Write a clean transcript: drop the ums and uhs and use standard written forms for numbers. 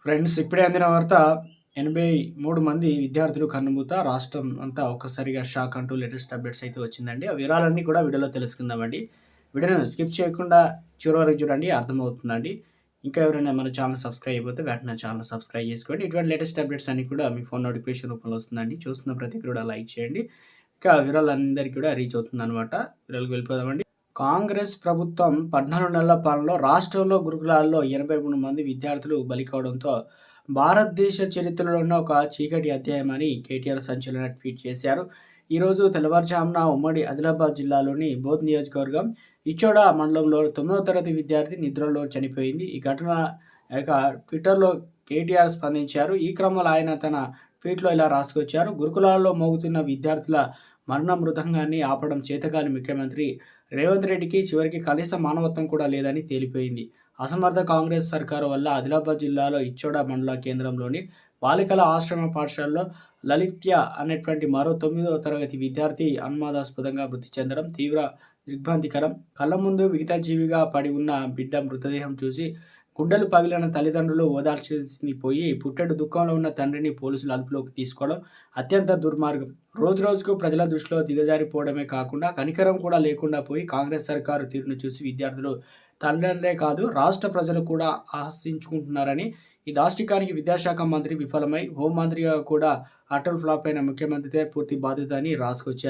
Friends, ఇప్పుడే అందిన వార్త. 83 మంది విద్యార్థులు కన్నుమూత. రాష్ట్రం అంతా ఒక్కసారిగా షాక్ అంటూ లేటెస్ట్ అప్డేట్స్ అయితే వచ్చిందండి. ఆ వివరాలన్నీ కూడా వీడియోలో తెలుసుకుందామండి. వీడియోను స్కిప్ చేయకుండా చివరి వరకు చూడండి, అర్థమవుతుందండి. ఇంకా ఎవరైనా మన ఛానల్ సబ్స్క్రైబ్ అయిపోతే వెంటనే ఛానల్ సబ్స్క్రైబ్ చేసుకోండి. ఇటువంటి లేటెస్ట్ అప్డేట్స్ అన్నీ కూడా మీ ఫోన్ నోటిఫికేషన్ రూపంలో వస్తుందండి. చూస్తున్న ప్రతి ఒక్కరు కూడా లైక్ చేయండి. ఇంకా వివరాలందరికీ కూడా రీచ్ అవుతుందనమాట. వివరాలకు వెళ్ళిపోదామండి. కాంగ్రెస్ ప్రభుత్వం 14 నెలల పాలనలో రాష్ట్రంలో గురుకులాల్లో 83 మంది విద్యార్థులు బలి కావడంతో భారతదేశ చరిత్రలోనే ఒక చీకటి అధ్యాయమని కేటీఆర్ సంచలన ట్వీట్ చేశారు. ఈరోజు తెల్లవారుజామున ఉమ్మడి ఆదిలాబాద్ జిల్లాలోని బోధ్ నియోజకవర్గం ఇచ్చోడ మండలంలో 9వ తరగతి విద్యార్థి నిద్రలో చనిపోయింది. ఈ ఘటన ఇక ట్విట్టర్లో కేటీఆర్ స్పందించారు. ఈ క్రమంలో ఆయన తన ట్వీట్లో ఇలా రాసుకొచ్చారు. గురుకులాల్లో మోగుతున్న విద్యార్థుల మరణ మృదంగాన్ని ఆపడం చేతకాని ముఖ్యమంత్రి రేవంత్ రెడ్డికి చివరికి కనీస మానవత్వం కూడా లేదని తేలిపోయింది. అసమర్థ కాంగ్రెస్ సర్కారు వల్ల ఆదిలాబాద్ జిల్లాలో ఇచ్చోడ మండల కేంద్రంలోని బాలికల ఆశ్రమ పాఠశాలలో లలిత్య అనేటువంటి మరో 9వ తరగతి విద్యార్థి అనుమానాస్పదంగా మృతి చెందడం తీవ్ర దిగ్భ్రాంతికరం. కళ్ళ ముందు విగతజీవిగా పడి ఉన్న బిడ్డ మృతదేహం చూసి గుండెలు పగిలిన తల్లిదండ్రులు ఓదార్చాల్సింది పోయి పుట్టెడు దుఃఖంలో ఉన్న తండ్రిని పోలీసులు అదుపులోకి తీసుకోవడం అత్యంత దుర్మార్గం. రోజుకు ప్రజల దృష్టిలో దిగజారిపోవడమే కాకుండా కనికరం కూడా లేకుండా పోయి కాంగ్రెస్ సర్కారు తీరును చూసి విద్యార్థులు, తండ్రులే కాదు రాష్ట్ర ప్రజలు కూడా ఆశించుకుంటున్నారని, ఈ దాష్టికానికి విద్యాశాఖ మంత్రి విఫలమై హోంమంత్రిగా కూడా అటల్ ఫ్లాప్ అయిన ముఖ్యమంత్రితే పూర్తి బాధ్యత అని రాసుకొచ్చారు.